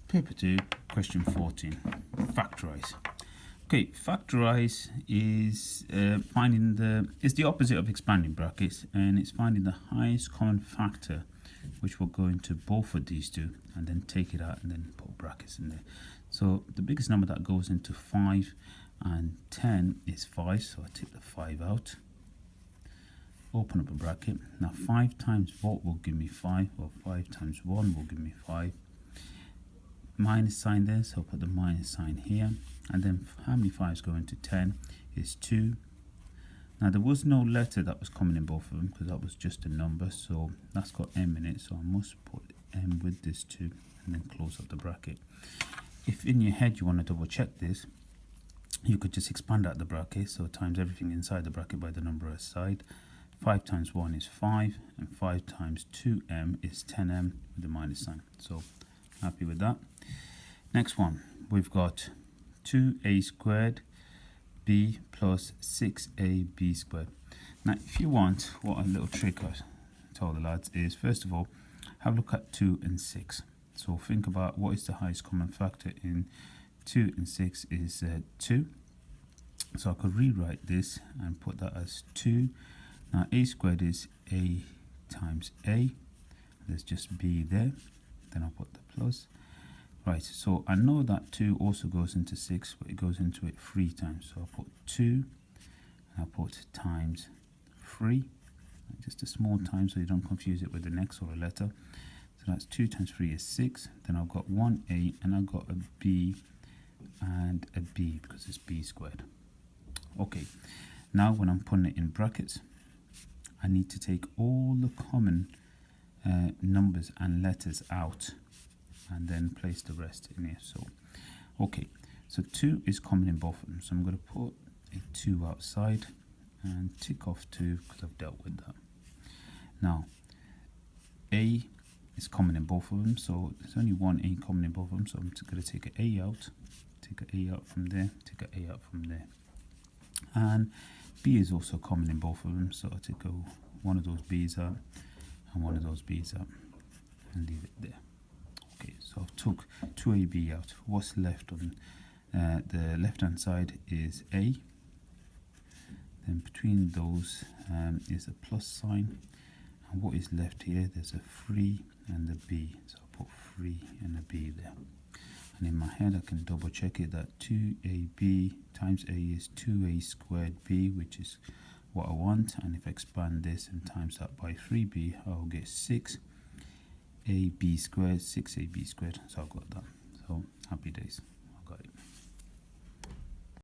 Paper 2, question 14, factorize. Okay, factorize is it's the opposite of expanding brackets, and it's finding the highest common factor, which will go into both of these two, and then take it out and then put brackets in there. So the biggest number that goes into 5 and 10 is 5, so I take the 5 out. Open up a bracket. Now 5 times what will give me 5? Well, 5 times 1 will give me 5. Minus sign there, so I'll put the minus sign here. And then how many 5s go into 10 is 2. Now there was no letter that was common in both of them because that was just a number, so that's got m in it, so I must put m with this 2 and then close up the bracket. If in your head you want to double check this, you could just expand out the bracket, so times everything inside the bracket by the number aside. 5 times 1 is 5, and 5 times 2m is 10m with the minus sign. So happy with that. Next one, we've got 2a squared b plus 6ab squared. Now if you want, what a little trick I told the lads is, first of all, have a look at 2 and 6. So think about what is the highest common factor in 2 and 6 is 2. So I could rewrite this and put that as 2. Now a squared is a times a. There's just b there. Then I'll put the plus. Right, so I know that 2 also goes into 6, but it goes into it 3 times. So I'll put 2, and I'll put times 3. Just a small time so you don't confuse it with the next or a letter. So that's 2 times 3 is 6. Then I've got 1a, and I've got a b and a b because it's b squared. Okay, now when I'm putting it in brackets, I need to take all the common numbers and letters out and then place the rest in here. So okay, so 2 is common in both of them, so I'm going to put a 2 outside and tick off 2 because I've dealt with that. Now a is common in both of them, so there's only one a common in both of them, so I'm going to take an a out, take an a out from there, take an a out from there. And b is also common in both of them, so I take one of those b's out and one of those b's out and leave it there. Okay, so I've took 2ab out. What's left on the left hand side is a. Then between those is a plus sign, and what is left here, there's a 3 and a b, so I'll put 3 and a b there. And in my head I can double check it that 2ab times a is 2a squared b, which is what I want, and if I expand this and times that by 3b, I'll get 6ab squared, 6ab squared, so I've got that. So